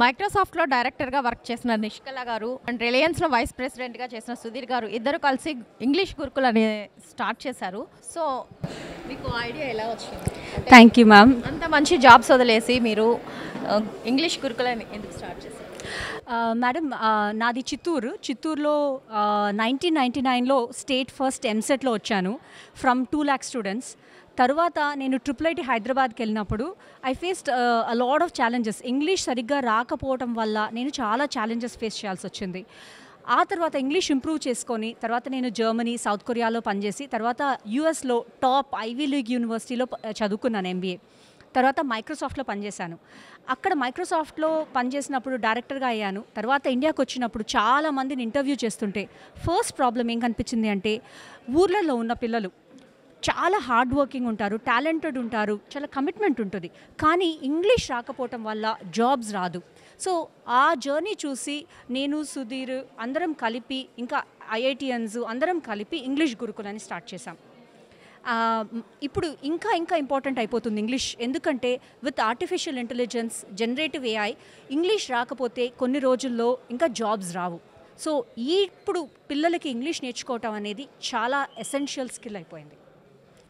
మైక్రోసాఫ్ట్‌లో డైరెక్టర్‌గా వర్క్ చేసిన నిష్కల గారు అండ్ రిలయన్స్‌లో వైస్ ప్రెసిడెంట్‌గా చేసిన సుధీర్ గారు ఇద్దరు కలిసి ఇంగ్లీష్ గురుకుల్ అని స్టార్ట్ చేశారు. సో మీకు ఐడియా ఎలా వచ్చింది? Thank you ma'am. అంత మంచి జాబ్స్ వదిలేసి మీరు ఇంగ్లీష్ గురుకుల్ అని ఎందుకు స్టార్ట్ చేశారు? మేడం నాది చిత్తూరులో 1999లో స్టేట్ ఫస్ట్ ఎంసెట్లో వచ్చాను ఫ్రమ్ 2 lakh స్టూడెంట్స్. తర్వాత నేను IIIT హైదరాబాద్కి వెళ్ళినప్పుడు I faced a lot of challenges. English సరిగ్గా రాకపోవడం వల్ల నేను చాలా ఛాలెంజెస్ ఫేస్ చేయాల్సి వచ్చింది. ఆ తర్వాత ఇంగ్లీష్ ఇంప్రూవ్ చేసుకొని తర్వాత నేను జర్మనీ, సౌత్ కొరియాలో పనిచేసి తర్వాత యూఎస్లో టాప్ ఐవీ లీగ్ యూనివర్సిటీలో చదువుకున్నాను MBA. తర్వాత మైక్రోసాఫ్ట్లో పనిచేశాను. అక్కడ మైక్రోసాఫ్ట్లో పనిచేసినప్పుడు డైరెక్టర్గా అయ్యాను. తర్వాత ఇండియాకి వచ్చినప్పుడు చాలామందిని ఇంటర్వ్యూ చేస్తుంటే ఫస్ట్ ప్రాబ్లం ఏం కనిపించింది అంటే ఊర్లలో ఉన్న పిల్లలు చాలా హార్డ్ వర్కింగ్ ఉంటారు, టాలెంటెడ్ ఉంటారు, చాలా కమిట్మెంట్ ఉంటుంది. కానీ ఇంగ్లీష్ రాకపోవటం వల్ల జాబ్స్ రాదు. సో ఆ జర్నీ చూసి నేను సుధీర్ అందరం కలిపి ఇంకా IITians అందరం కలిపి ఇంగ్లీష్ గురుకులని స్టార్ట్ చేశాం. ఇప్పుడు ఇంకా ఇంపార్టెంట్ అయిపోతుంది ఇంగ్లీష్. ఎందుకంటే with artificial intelligence, generative AI English రాకపోతే కొన్ని రోజుల్లో ఇంకా జాబ్స్ రావు. సో ఇప్పుడు పిల్లలకి ఇంగ్లీష్ నేర్చుకోవటం అనేది చాలా ఎసెన్షియల్ స్కిల్ అయిపోయింది.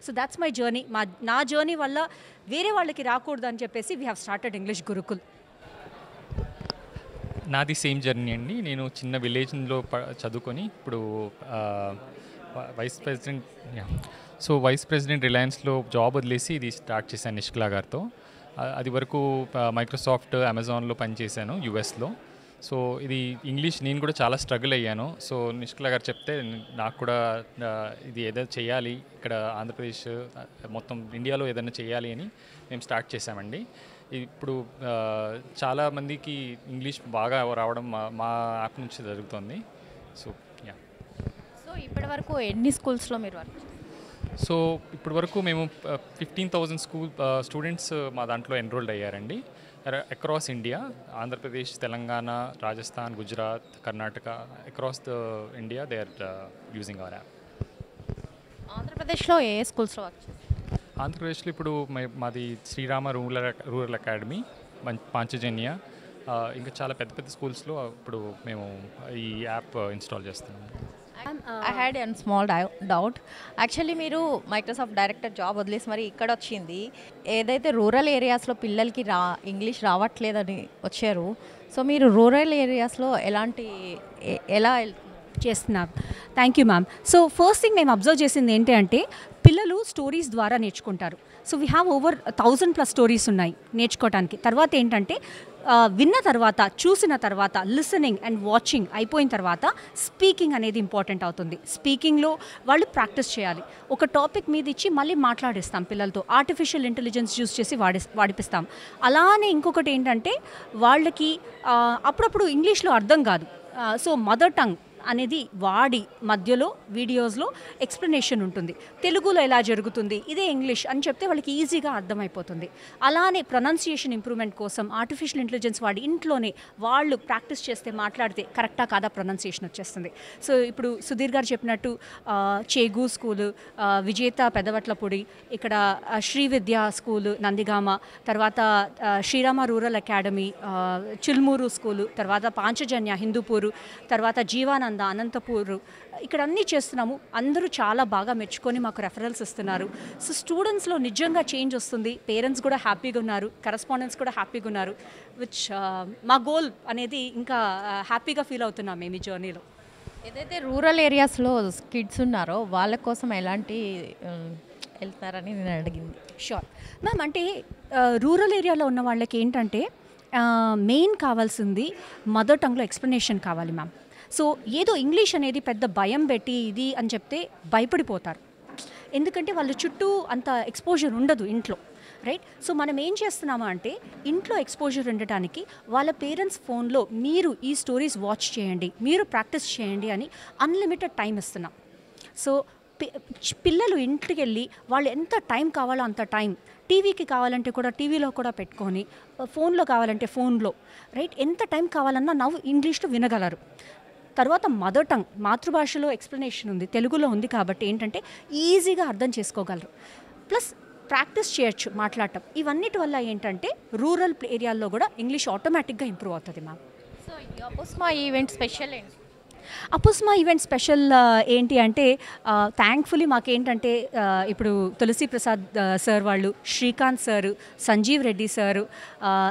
So that's my journey. నా జర్నీ వల్ల వేరే వాళ్ళకి రాకూడదు అని చెప్పేసి we have started English Gurukul. నాది సేమ్ జర్నీ అండి. నేను చిన్న విలేజ్లో చదువుకొని ఇప్పుడు వైస్ ప్రెసిడెంట్ రిలయన్స్లో జాబ్ వదిలేసి ఇది స్టార్ట్ చేశాను నిష్కల గారితో. అది వరకు మైక్రోసాఫ్ట్, అమెజాన్లో పనిచేశాను యుఎస్లో. సో ఇది ఇంగ్లీష్ నేను కూడా చాలా స్ట్రగుల్ అయ్యాను. సో నిష్కల గారు చెప్తే నాకు కూడా ఇది ఏదైనా చేయాలి, ఇక్కడ ఆంధ్రప్రదేశ్ మొత్తం ఇండియాలో ఏదైనా చేయాలి అని మేము స్టార్ట్ చేసామండి. ఇప్పుడు చాలామందికి ఇంగ్లీష్ బాగా రావడం మా యాప్ నుంచి జరుగుతుంది. సో సో ఇప్పటివరకు ఎన్ని స్కూల్స్లో మీరు వర్క్ చేశారు? సో ఇప్పటి వరకు మేము 15,000 స్టూడెంట్స్ మా దాంట్లో ఎన్రోల్డ్ అయ్యారండి. Across India, Andhra Pradesh, Telangana, Rajasthan, Gujarat, Karnataka, across the India they are using hour app. ఆంధ్రప్రదేశ్లో ఏ స్కూల్స్లో వర్క్ చేశారు? ఆంధ్రప్రదేశ్లో ఇప్పుడు మాది శ్రీరామ రూరల్ అకాడమీ, పాంచజన్య, ఇంకా చాలా పెద్ద స్కూల్స్లో ఇప్పుడు మేము ఈ యాప్ ఇన్స్టాల్ చేస్తున్నాము. I had an small doubt. Actually మీరు మైక్రోసాఫ్ట్ డైరెక్టర్ జాబ్ వదిలేసి మరి ఇక్కడ వచ్చింది ఏదైతే రూరల్ ఏరియాస్లో పిల్లలకి ఇంగ్లీష్ రావట్లేదని వచ్చారు. సో మీరు రూరల్ ఏరియాస్లో ఎలా చేస్తున్నారు? Thank you ma'am. So first thing మేము అబ్జర్వ్ చేసింది ఏంటి అంటే పిల్లలు స్టోరీస్ ద్వారా నేర్చుకుంటారు. So we have over 1000+ stories ఉన్నాయి నేర్చుకోవడానికి. తర్వాత ఏంటంటే విన్న తర్వాత, చూసిన తర్వాత, లిసనింగ్ అండ్ వాచింగ్ అయిపోయిన తర్వాత స్పీకింగ్ అనేది ఇంపార్టెంట్ అవుతుంది. స్పీకింగ్లో వాళ్ళు ప్రాక్టీస్ చేయాలి. ఒక టాపిక్ మీద ఇచ్చి మళ్ళీ మాట్లాడిస్తాం పిల్లలతో. ఆర్టిఫిషియల్ ఇంటెలిజెన్స్ యూస్ చేసి వాడిపిస్తాం. అలానే ఇంకొకటి ఏంటంటే వాళ్ళకి అప్పుడప్పుడు ఇంగ్లీష్లో అర్థం కాదు. సో మదర్ టంగ్ అనేది వాడి మధ్యలో వీడియోస్లో ఎక్స్ప్లెనేషన్ ఉంటుంది. తెలుగులో ఎలా జరుగుతుంది, ఇదే ఇంగ్లీష్ అని చెప్తే వాళ్ళకి ఈజీగా అర్థమైపోతుంది. అలానే ప్రొనౌన్సియేషన్ ఇంప్రూవ్మెంట్ కోసం ఆర్టిఫిషియల్ ఇంటెలిజెన్స్ వాడి ఇంట్లోనే వాళ్ళు ప్రాక్టీస్ చేస్తే మాట్లాడితే కరెక్టా కాదా ప్రొనౌన్సియేషన్ వచ్చేస్తుంది. సో ఇప్పుడు సుధీర్ గారు చెప్పినట్టు చేగు స్కూలు, విజేత పెదవట్లపూడి, ఇక్కడ శ్రీ విద్యా స్కూలు నందిగామ, తర్వాత శ్రీరామ రూరల్ అకాడమీ, చిల్మూరు స్కూలు, తర్వాత పాంచజన్య హిందూపూరు, తర్వాత జీవానంద అనంతపూర్, ఇక్కడ అన్నీ చేస్తున్నాము. అందరూ చాలా బాగా మెచ్చుకొని మాకు రెఫరల్స్ ఇస్తున్నారు. సో స్టూడెంట్స్లో నిజంగా చేంజ్ వస్తుంది. పేరెంట్స్ కూడా హ్యాపీగా ఉన్నారు, కరెస్పాండెంట్స్ కూడా హ్యాపీగా ఉన్నారు. విచ్ మా గోల్ అనేది ఇంకా హ్యాపీగా ఫీల్ అవుతున్నాం మేము ఈ జర్నీలో. ఏదైతే రూరల్ ఏరియాస్లో కిడ్స్ ఉన్నారో వాళ్ళ కోసం ఎలాంటి వెళ్తారని నేను అడిగింది. Sure ma'am. అంటే రూరల్ ఏరియాలో ఉన్న వాళ్ళకి ఏంటంటే మెయిన్ కావాల్సింది మదర్ టంగ్లో ఎక్స్ప్లెనేషన్ కావాలి మ్యామ్. సో ఏదో ఇంగ్లీష్ అనేది పెద్ద భయం పెట్టి ఇది అని చెప్తే భయపడిపోతారు. ఎందుకంటే వాళ్ళ చుట్టూ అంత ఎక్స్పోజర్ ఉండదు ఇంట్లో, రైట్? సో మనం ఏం చేస్తున్నామా అంటే ఇంట్లో ఎక్స్పోజర్ ఉండటానికి వాళ్ళ పేరెంట్స్ ఫోన్లో మీరు ఈ స్టోరీస్ వాచ్ చేయండి, మీరు ప్రాక్టీస్ చేయండి అని అన్లిమిటెడ్ టైం ఇస్తున్నాం. సో పిల్లలు ఇంటికి వెళ్ళి వాళ్ళు ఎంత టైం కావాలో అంత టైం, టీవీకి కావాలంటే కూడా టీవీలో కూడా పెట్టుకొని, ఫోన్లో కావాలంటే ఫోన్లో, రైట్? ఎంత టైం కావాలన్నా నవ్వు ఇంగ్లీష్లో వినగలరు. తర్వాత మదర్ టంగ్, మాతృభాషలో ఎక్స్ప్లెనేషన్ ఉంది, తెలుగులో ఉంది కాబట్టి ఏంటంటే ఈజీగా అర్థం చేసుకోగలరు. ప్లస్ ప్రాక్టీస్ చేయొచ్చు మాట్లాడటం. ఇవన్నిటి వల్ల ఏంటంటే రూరల్ ఏరియాల్లో కూడా ఇంగ్లీష్ ఆటోమేటిక్గా ఇంప్రూవ్ అవుతుంది మ్యామ్. సో ఈ అపోస్మా ఈవెంట్ స్పెషల్ ఏంటి? అపోస్మా ఈవెంట్ స్పెషల్ ఏంటి అంటే థ్యాంక్ఫుల్లీ మాకేంటంటే ఇప్పుడు తులసి ప్రసాద్ సార్ వాళ్ళు, శ్రీకాంత్ సార్, సంజీవ్ రెడ్డి సార్,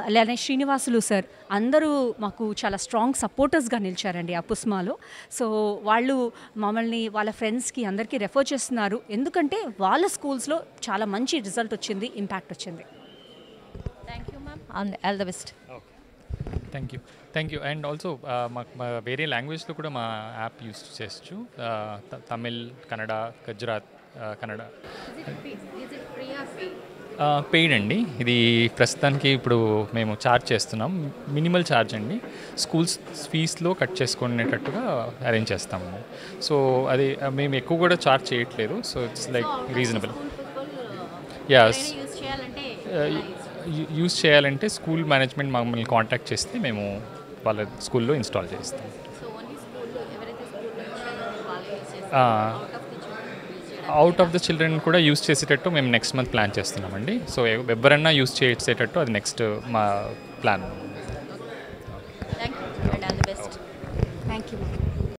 అలానే శ్రీనివాసులు సార్ అందరూ మాకు చాలా స్ట్రాంగ్ సపోర్టర్స్గా నిలిచారండి అపుస్మాలో. సో వాళ్ళు మమ్మల్ని వాళ్ళ ఫ్రెండ్స్కి అందరికీ రెఫర్ చేస్తున్నారు, ఎందుకంటే వాళ్ళ స్కూల్స్లో చాలా మంచి రిజల్ట్ వచ్చింది, ఇంపాక్ట్ వచ్చింది. Thank you ma'am, all the best. Thank you. And also మాకు వేరే లాంగ్వేజ్లో కూడా మా యాప్ యూస్ చేయొచ్చు. తమిళ్, కన్నడ, గుజరాత్, కన్నడ. పెయిడ్ అండి. ఇది ప్రస్తుతానికి ఇప్పుడు మేము ఛార్జ్ చేస్తున్నాం, మినిమల్ ఛార్జ్ అండి. స్కూల్స్ ఫీజ్లో కట్ చేసుకునేటట్టుగా అరేంజ్ చేస్తాము. సో అది మేము ఎక్కువ కూడా ఛార్జ్ చేయట్లేదు. So it's like reasonable. As, use చేయాలంటే స్కూల్ మేనేజ్మెంట్ మమ్మల్ని కాంటాక్ట్ చేస్తే మేము వాళ్ళ స్కూల్లో ఇన్స్టాల్ చేస్తాం. అవుట్ ఆఫ్ ద చిల్డ్రన్ కూడా యూస్ చేసేటట్టు మేము నెక్స్ట్ మంత్ ప్లాన్ చేస్తున్నామండి. సో ఎవరన్నా యూస్ చేసేటట్టు అది నెక్స్ట్ మా plan. Thank you and all the best. Thank you.